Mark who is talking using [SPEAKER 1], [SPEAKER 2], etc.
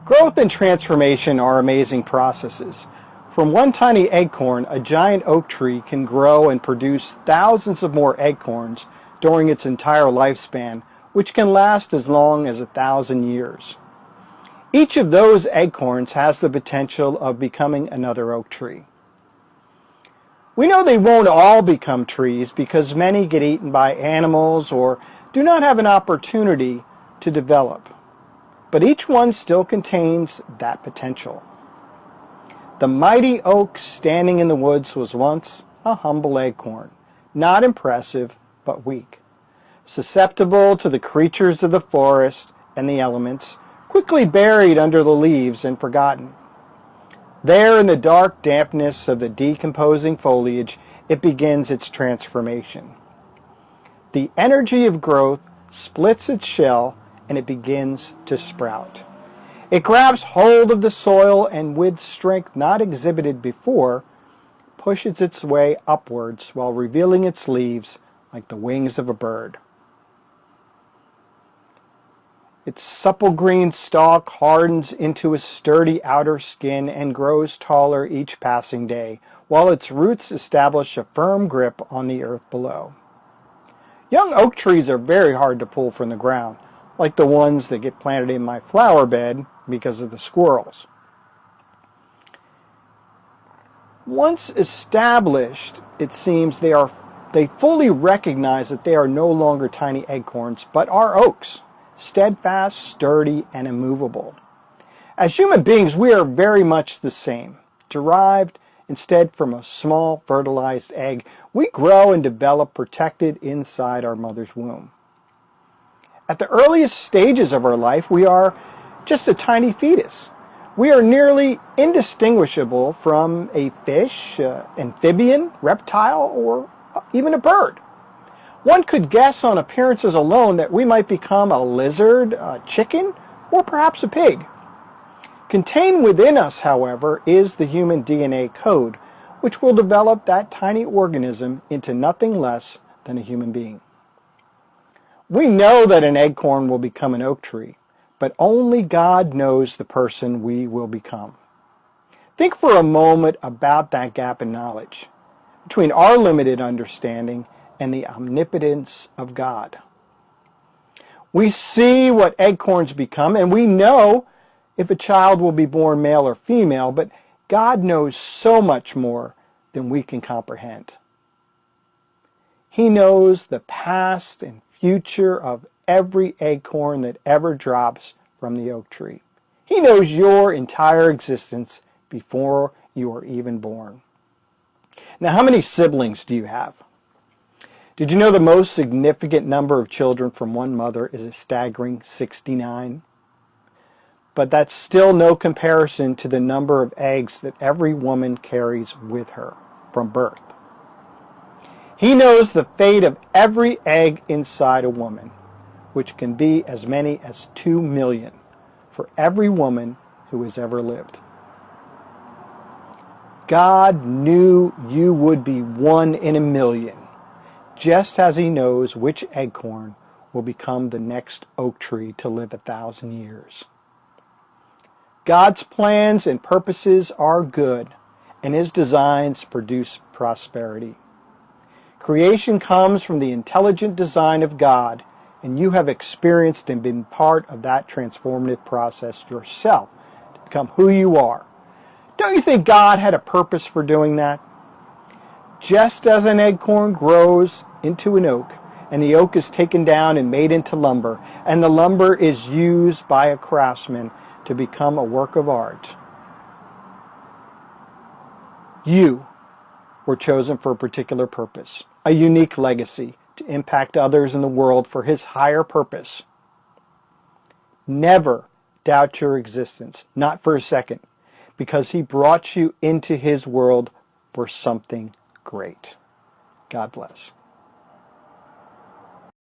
[SPEAKER 1] Growth and transformation are amazing processes. From one tiny acorn, a giant oak tree can grow and produce thousands of more acorns during its entire lifespan, which can last as long as 1,000 years. Each of those acorns has the potential of becoming another oak tree. We know they won't all become trees because many get eaten by animals or do not have an opportunity to develop. But each one still contains that potential. The mighty oak standing in the woods was once a humble acorn, not impressive but weak, susceptible to the creatures of the forest and the elements, quickly buried under the leaves and forgotten. There in the dark dampness of the decomposing foliage, it begins its transformation. The energy of growth splits its shell and it begins to sprout. It grabs hold of the soil and with strength not exhibited before, pushes its way upwards while revealing its leaves like the wings of a bird. Its supple green stalk hardens into a sturdy outer skin and grows taller each passing day, while its roots establish a firm grip on the earth below. Young oak trees are very hard to pull from the ground, like the ones that get planted in my flower bed because of the squirrels. Once established, it seems they fully recognize that they are no longer tiny acorns, but are oaks, steadfast, sturdy, and immovable. As human beings, we are very much the same. Derived instead from a small fertilized egg, we grow and develop protected inside our mother's womb. At the earliest stages of our life, we are just a tiny fetus. We are nearly indistinguishable from a fish, amphibian, reptile, or even a bird. One could guess on appearances alone that we might become a lizard, a chicken, or perhaps a pig. Contained within us, however, is the human DNA code, which will develop that tiny organism into nothing less than a human being. We know that an acorn will become an oak tree, but only God knows the person we will become. Think for a moment about that gap in knowledge between our limited understanding and the omnipotence of God. We see what acorns become, and we know if a child will be born male or female, but God knows so much more than we can comprehend. He knows the past and future of every acorn that ever drops from the oak tree. He knows your entire existence before you are even born. Now, how many siblings do you have? Did you know the most significant number of children from one mother is a staggering 69? But that's still no comparison to the number of eggs that every woman carries with her from birth. He knows the fate of every egg inside a woman, which can be as many as 2 million for every woman who has ever lived. God knew you would be 1 in a million, just as He knows which acorn will become the next oak tree to live 1,000 years. God's plans and purposes are good, and His designs produce prosperity. Creation comes from the intelligent design of God, and you have experienced and been part of that transformative process yourself to become who you are. Don't you think God had a purpose for doing that? Just as an acorn grows into an oak, and the oak is taken down and made into lumber, and the lumber is used by a craftsman to become a work of art, you were chosen for a particular purpose, a unique legacy to impact others in the world for His higher purpose. Never doubt your existence, not for a second, because He brought you into His world for something great. God bless.